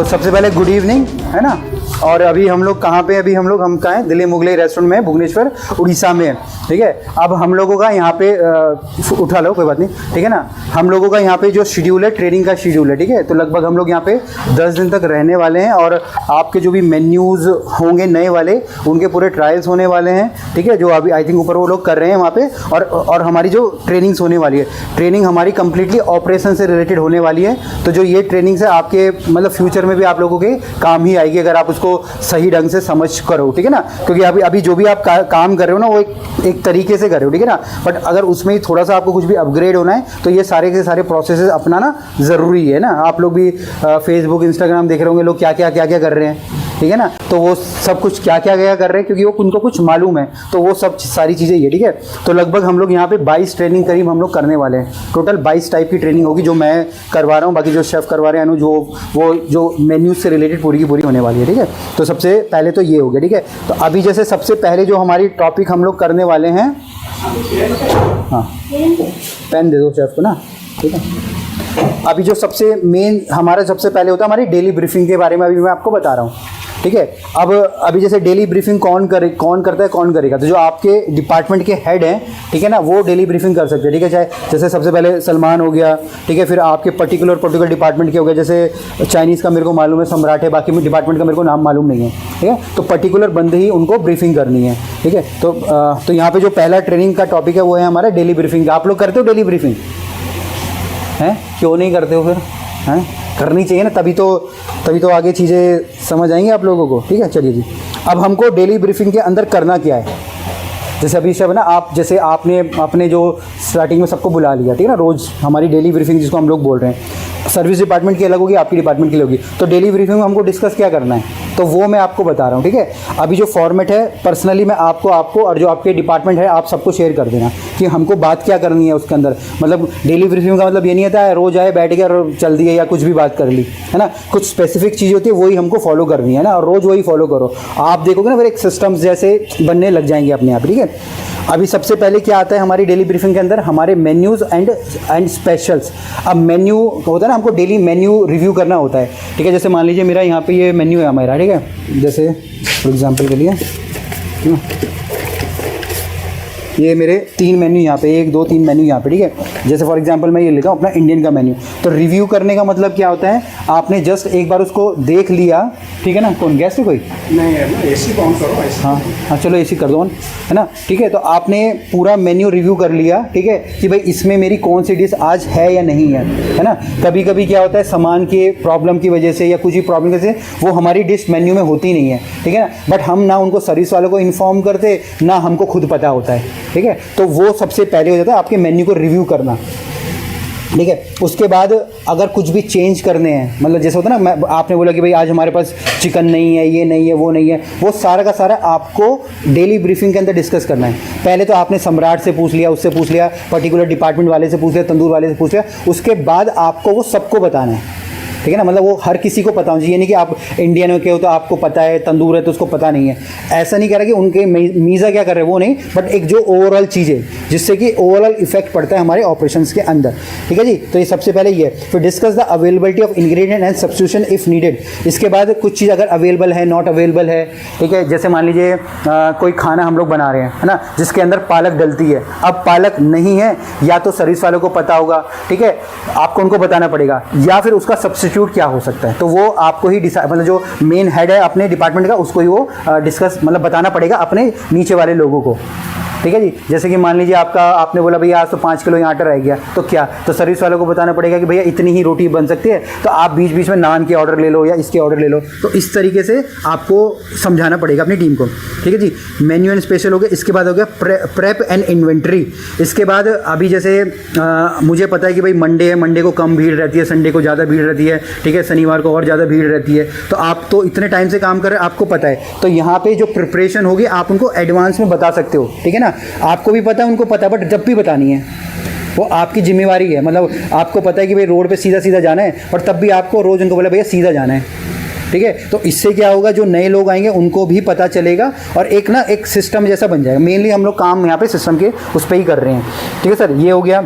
तो सबसे पहले गुड इवनिंग, है ना। और अभी हम लोग कहाँ पे, हम कहाँ हैं, दिल्ली मुगलई रेस्टोरेंट में, भुवनेश्वर उड़ीसा में, ठीक है। अब हम लोगों का यहाँ पे उठा लो, कोई बात नहीं, ठीक है ना। हम लोगों का यहाँ पे जो शेड्यूल है, ट्रेनिंग का शेड्यूल है, ठीक है। तो लगभग हम लोग यहाँ पे 10 दिन तक रहने वाले हैं और आपके जो भी मेन्यूज़ होंगे नए वाले, उनके पूरे ट्रायल्स होने वाले हैं, ठीक है। जो अभी आई थिंक ऊपर वो लोग कर रहे हैं वहाँ पे, और हमारी जो ट्रेनिंग्स होने वाली है, ट्रेनिंग हमारी कंप्लीटली ऑपरेशन से रिलेटेड होने वाली है। तो जो ये ट्रेनिंग्स है आपके मतलब फ्यूचर में भी आप लोगों के काम ही आएगी अगर आप उसको सही ढंग से समझ करो, ठीक है ना। क्योंकि अभी जो भी आप काम कर रहे हो ना, वो एक तरीके से कर रहे हो, ठीक है ना। बट अगर उसमें ही थोड़ा सा आपको कुछ भी अपग्रेड होना है तो ये सारे के सारे प्रोसेसेस अपनाना ज़रूरी है ना। आप लोग भी फेसबुक इंस्टाग्राम देख रहे होंगे, लोग क्या क्या कर रहे हैं, ठीक है ना। तो वो सब कुछ क्या कर रहे हैं, क्योंकि वो उनको कुछ मालूम है, तो वो सब सारी चीज़ें ये, ठीक है। तो लगभग हम लोग यहाँ पे 22 ट्रेनिंग करीब हम लोग करने वाले हैं। टोटल 22 टाइप की ट्रेनिंग होगी जो मैं करवा रहा हूँ, बाकी जो शेफ़ करवा रहे हैं अनुज, वो जो मेन्यूज से रिलेटेड पूरी की पूरी होने वाली है, ठीक है। तो सबसे पहले तो ये हो गया, ठीक है। तो अभी जैसे सबसे पहले जो हमारी टॉपिक हम लोग करने वाले हैं, हाँ पेन दे दो शेफ़ को ना, ठीक है। अभी जो सबसे मेन हमारा सबसे पहले होता है हमारी डेली ब्रीफिंग के बारे में अभी मैं आपको बता रहा हूँ, ठीक है। अब अभी जैसे डेली ब्रीफिंग कौन करता है, कौन करेगा, तो जो आपके डिपार्टमेंट के हेड हैं, ठीक है ना, वो डेली ब्रीफिंग कर सकते हैं, ठीक है। चाहे जैसे सबसे पहले सलमान हो गया, ठीक है। फिर आपके पर्टिकुलर डिपार्टमेंट के हो गए, जैसे चाइनीज़ का मेरे को मालूम है सम्राट है, बाकी डिपार्टमेंट का मेरे को नाम मालूम नहीं है, ठीक है। तो पर्टिकुलर बंदे ही उनको ब्रीफिंग करनी है, ठीक है। तो यहाँ पर जो पहला ट्रेनिंग का टॉपिक है वो है हमारा डेली ब्रीफिंग। आप लोग करते हो डेली ब्रीफिंग? हैं, क्यों नहीं करते हो फिर? हैं, करनी चाहिए ना, तभी तो आगे चीज़ें समझ आएंगी आप लोगों को, ठीक है। चलिए जी, अब हमको डेली ब्रीफिंग के अंदर करना क्या है। जैसे अभी सब ना, आप जैसे आपने अपने जो स्टार्टिंग में सबको बुला लिया, ठीक है ना, रोज़ हमारी डेली ब्रीफिंग जिसको हम लोग बोल रहे हैं, सर्विस डिपार्टमेंट की अलग होगी, आपकी डिपार्टमेंट की अलग होगी। तो डेली ब्रीफिंग में हमको डिस्कस क्या करना है, तो वो मैं आपको बता रहा हूँ, ठीक है। अभी जो फॉर्मेट है पर्सनली मैं आपको और जो आपके डिपार्टमेंट है आप सबको शेयर कर देना कि हमको बात क्या करनी है उसके अंदर। मतलब डेली ब्रीफिंग का मतलब ये नहीं होता है रोज़ आए बैठ गया और चल दिए या कुछ भी बात कर ली, है ना। कुछ स्पेसिफिक चीज़ होती है वही हमको फॉलो करनी है ना, और रोज़ वही फॉलो करो। आप देखोगे ना फिर एक सिस्टम्स जैसे बनने लग जाएंगे अपने आप, ठीक है। अभी सबसे पहले क्या आता है हमारी डेली ब्रीफिंग के अंदर, हमारे मेन्यूज़ एंड स्पेशल्स। अब मेन्यू होता है ना, हमको डेली मेन्यू रिव्यू करना होता है, ठीक है। जैसे मान लीजिए मेरा यहाँ पे ये मेन्यू है हमारा, ठीक है। जैसे फॉर एग्जांपल के लिए ये मेरे 3 मेन्यू यहाँ पे, 1 2 3 मेन्यू यहाँ पे, ठीक है। जैसे फॉर एग्जांपल मैं ये लेता हूँ अपना इंडियन का मेन्यू। तो रिव्यू करने का मतलब क्या होता है, आपने जस्ट एक बार उसको देख लिया, ठीक है ना। कौन गेस्ट है कोई? नहीं है, एसी ऑन करो। हाँ चलो एसी कर दो ऑन, है ना, ठीक है। तो आपने पूरा मेन्यू रिव्यू कर लिया, ठीक है, कि भाई इसमें मेरी कौन सी डिश आज है या नहीं है ना। कभी कभी क्या होता है सामान के प्रॉब्लम की वजह से या कुछ ही प्रॉब्लम की वजह से वो हमारी डिश मेन्यू में होती नहीं है, ठीक है ना। बट हम ना उनको सर्विस वालों को इन्फॉर्म करते, ना हमको खुद पता होता है, ठीक है। तो वो सबसे पहले हो जाता है आपके मेन्यू को रिव्यू करना, ठीक है। उसके बाद अगर कुछ भी चेंज करने हैं, मतलब जैसे होता है ना, आपने बोला कि भाई आज हमारे पास चिकन नहीं है, ये नहीं है, वो नहीं है, वो सारा का सारा आपको डेली ब्रीफिंग के अंदर डिस्कस करना है। पहले तो आपने सम्राट से पूछ लिया, उससे पूछ लिया, पर्टिकुलर डिपार्टमेंट वाले से पूछ लिया, तंदूर वाले से पूछ लिया, उसके बाद आपको वो सबको बताना है, ठीक है ना। मतलब वो हर किसी को पता होना चाहिए, ये नहीं कि आप इंडियन के हो तो आपको पता है, तंदूर है तो उसको पता नहीं है। ऐसा नहीं कह रहा कि उनके मीज़ा क्या कर रहे हैं वो नहीं, बट एक जो ओवरऑल चीज़ है जिससे कि ओवरऑल इफेक्ट पड़ता है हमारे ऑपरेशंस के अंदर, ठीक है जी। तो ये सबसे पहले ये। फिर discuss the availability of ingredient and substitution if needed. इसके बाद कुछ चीज़ अगर अवेलेबल है, नॉट अवेलेबल है, ठीक है। जैसे मान लीजिए कोई खाना हम लोग बना रहे हैं, है ना, जिसके अंदर पालक डलती है। अब पालक नहीं है, या तो सर्विस वालों को पता होगा, ठीक है, आपको उनको बताना पड़ेगा, या फिर उसका सब्स्टिट्यूट क्या हो सकता है, तो वो आपको ही मतलब जो मेन हेड है अपने डिपार्टमेंट का उसको ही वो डिस्कस मतलब बताना पड़ेगा अपने नीचे वाले लोगों को, ठीक है जी। जैसे कि मान लीजिए आपने बोला भैया आज तो 5 किलो आटा रह गया, तो क्या, तो सर्विस वालों को बताना पड़ेगा कि भैया इतनी ही रोटी बन सकती है, तो आप बीच बीच में नान के ऑर्डर ले लो या इसके ऑर्डर ले लो। तो इस तरीके से आपको समझाना पड़ेगा अपनी टीम को, ठीक है जी। मेन्यू एंड स्पेशल हो गया। इसके बाद हो गया प्रेप एंड इन्वेंट्री। इसके बाद अभी जैसे मुझे पता है कि भाई मंडे है, मंडे को कम भीड़ रहती है, संडे को ज़्यादा भीड़ रहती है, ठीक है, शनिवार को और ज़्यादा भीड़ रहती है। तो आप तो इतने टाइम से काम कर रहे हैं, आपको पता है, तो यहाँ पे जो प्रिपरेशन होगी आप उनको एडवांस में बता सकते हो, ठीक है ना। आपको भी पता है, उनको पता है, बट जब भी बतानी है वो आपकी जिम्मेवारी है। मतलब आपको पता है कि भाई रोड पे सीधा सीधा जाना है, पर तब भी आपको रोज़ उनको बोला भैया सीधा जाना है, ठीक है। तो इससे क्या होगा, जो नए लोग आएंगे उनको भी पता चलेगा और एक सिस्टम जैसा बन जाएगा। मेनली हम लोग काम यहाँ पे सिस्टम के उस पर ही कर रहे हैं, ठीक है सर। ये हो गया।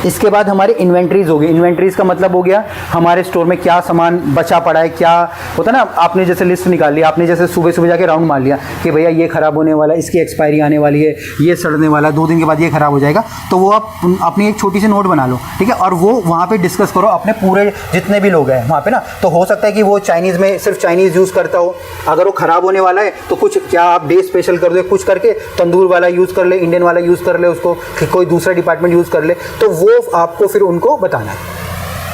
इसके बाद हमारी इन्वेंट्रीज होगी। इन्वेंट्रीज का मतलब हो गया हमारे स्टोर में क्या सामान बचा पड़ा है, क्या होता है ना, आपने जैसे लिस्ट निकाल ली, आपने जैसे सुबह सुबह जाके राउंड मार लिया कि भैया ये ख़राब होने वाला है, इसकी एक्सपायरी आने वाली है, ये सड़ने वाला है, 2 दिन के बाद ये ख़राब हो जाएगा, तो वो आप अपनी एक छोटी सी नोट बना लो, ठीक है, और वो वहाँ पे डिस्कस करो अपने पूरे जितने भी लोग हैं वहाँ पे ना। तो हो सकता है कि वो चाइनीज़ में सिर्फ चाइनीज़ यूज़ करता हो, अगर वो ख़राब होने वाला है तो कुछ क्या आप डे स्पेशल कर दो, कुछ करके तंदूर वाला यूज़ कर ले, इंडियन वाला यूज़ कर ले, उसको कोई दूसरा डिपार्टमेंट यूज़ कर ले, तो वो आपको फिर उनको बताना है,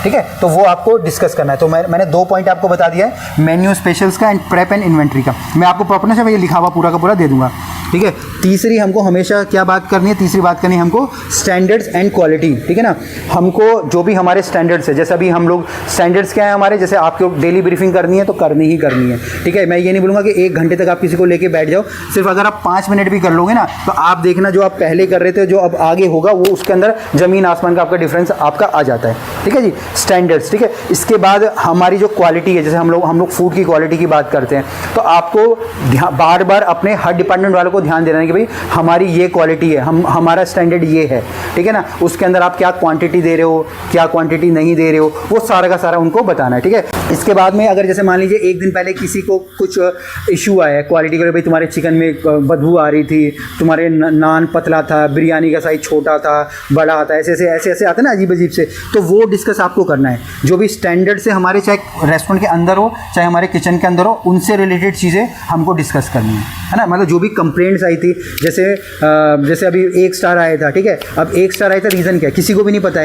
ठीक है। तो वो आपको डिस्कस करना है। तो मैंने 2 पॉइंट आपको बता दिया है, मेन्यू स्पेशल्स का एंड प्रेप एंड इन्वेंट्री का। मैं आपको प्रॉपर से ये लिखा हुआ पूरा का पूरा दे दूंगा, ठीक है। तीसरी हमको हमेशा क्या बात करनी है, तीसरी बात करनी है हमको स्टैंडर्ड्स एंड क्वालिटी, ठीक है ना। हमको जो भी हमारे स्टैंडर्ड्स है, जैसे अभी हम लोग स्टैंडर्ड्स क्या है हमारे, जैसे आपको डेली ब्रीफिंग करनी है तो करनी ही करनी है, ठीक है। मैं ये नहीं बोलूँगा कि 1 घंटे तक आप किसी को लेके बैठ जाओ, सिर्फ अगर आप 5 मिनट भी कर लोगे ना, तो आप देखना जो आप पहले कर रहे थे जो अब आगे होगा वो उसके अंदर ज़मीन आसमान का आपका डिफरेंस आपका आ जाता है, ठीक है जी। स्टैंडर्ड्स, ठीक है। इसके बाद हमारी जो क्वालिटी है, जैसे हम लोग फूड की क्वालिटी की बात करते हैं, तो आपको बार बार अपने हर डिपार्टमेंट वालों को ध्यान देना है कि भाई हमारी ये क्वालिटी है, हमारा स्टैंडर्ड ये है, ठीक है ना। उसके अंदर आप क्या क्वांटिटी दे रहे हो, क्या क्वांटिटी नहीं दे रहे हो, वो सारा का सारा उनको बताना है, ठीक है। इसके बाद में अगर जैसे मान लीजिए 1 दिन पहले किसी को कुछ इशू आया है क्वालिटी का, भाई तुम्हारे चिकन में बदबू आ रही थी, तुम्हारे नान पतला था, बिरयानी का साइज छोटा था, बड़ा था, ऐसे आते ना अजीब अजीब से, तो वो डिस्कस आपको करना है। जो भी स्टैंडर्ड से हमारे चाहे रेस्टोरेंट के अंदर हो चाहे हमारे किचन के अंदर हो, उनसे रिलेटेड चीज़ें हमको डिस्कस करनी है ना। मतलब जो भी कंप्लेंट्स आई थी, जैसे अभी 1 स्टार आया था, ठीक है। अब 1 स्टार आया था, रीज़न क्या है किसी को भी नहीं पता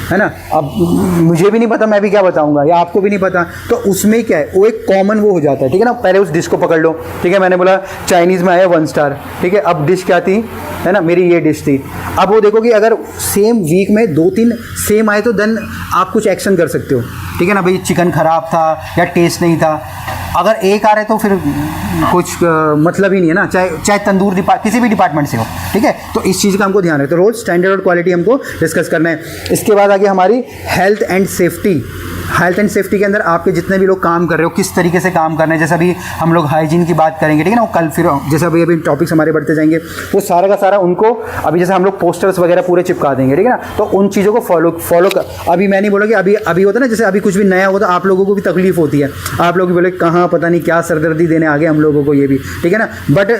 है ना। अब मुझे भी नहीं पता, मैं भी क्या बताऊंगा, या आपको भी नहीं पता, तो उसमें क्या है वो एक कॉमन वो हो जाता है, ठीक है ना। पहले उस डिश को पकड़ लो, ठीक है। मैंने बोला चाइनीज़ में आया 1 स्टार, ठीक है। अब डिश क्या थी, है ना, मेरी ये डिश थी। अब वो देखो कि अगर सेम वीक में 2-3 सेम आए तो देन आप कुछ एक्शन कर सकते हो, ठीक है ना। भाई चिकन ख़राब था या टेस्ट नहीं था, अगर एक आ रहे तो फिर कुछ मतलब ही नहीं है ना, चाहे तंदूर किसी भी डिपार्टमेंट से हो, ठीक है। तो इस चीज़ का हमको ध्यान है, तो रोज़ स्टैंडर्ड और क्वालिटी हमको डिस्कस करना है। इसके बाद आगे हमारी health and safety. Health and safety के अंदर आपके जितने भी लोग काम कर रहे हो किस तरीके से काम करना है, जैसे अभी हम लोग हाइजीन की बात करेंगे, ठीक है ना। वो कल फिर जैसे अभी टॉपिक्स हमारे बढ़ते जाएंगे, वो सारा का सारा उनको अभी जैसे हम लोग पोस्टर्स वगैरह पूरे चिपका देंगे, ठीक है ना। तो उन चीज़ों को फॉलो अभी मैं नहीं बोला कि अभी होता है ना, जैसे अभी कुछ भी नया होता है आप लोगों को भी तकलीफ होती है, आप लोग भी बोले कहाँ पता नहीं क्या सरदर्दी देने आ गए हम लोगों को, ये भी ठीक है ना। बट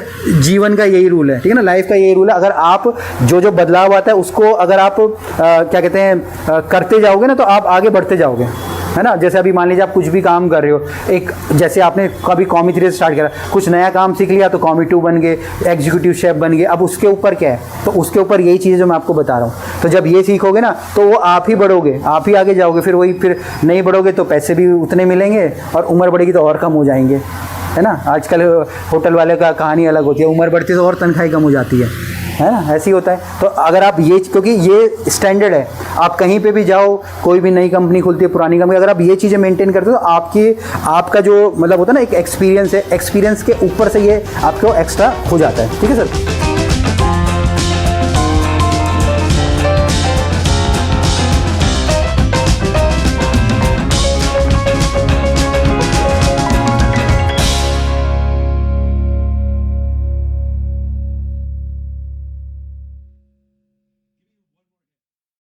जीवन का यही रूल है, ठीक है ना, लाइफ का यही रूल है। अगर आप जो बदलाव आता है उसको अगर आप क्या कहते हैं करते जाओगे ना, तो आप आगे बढ़ते जाओगे, है ना। जैसे अभी मान लीजिए आप कुछ भी काम कर रहे हो, एक जैसे आपने कभी कॉमी 3 से स्टार्ट करा, कुछ नया काम सीख लिया तो कॉमी 2 बन गए, एग्जीक्यूटिव शेफ बन गए। अब उसके ऊपर क्या है, तो उसके ऊपर यही चीज़ जो मैं आपको बता रहा हूँ। तो जब ये सीखोगे ना तो वो आप ही बढ़ोगे, आप ही आगे जाओगे। फिर नहीं बढ़ोगे तो पैसे भी उतने मिलेंगे और उम्र बढ़ेगी तो और कम हो जाएंगे, है ना। आजकल होटल वाले का कहानी अलग होती है, उम्र बढ़ती तो और तनख्वाही कम हो जाती है ना, ऐसे ही होता है। तो अगर आप क्योंकि ये स्टैंडर्ड है, आप कहीं पे भी जाओ, कोई भी नई कंपनी खुलती है, पुरानी कंपनी, अगर आप ये चीज़ें मेंटेन करते हो तो आपका जो मतलब होता है ना एक एक्सपीरियंस है, एक्सपीरियंस के ऊपर से ये आपको एक्स्ट्रा हो जाता है, ठीक है सर।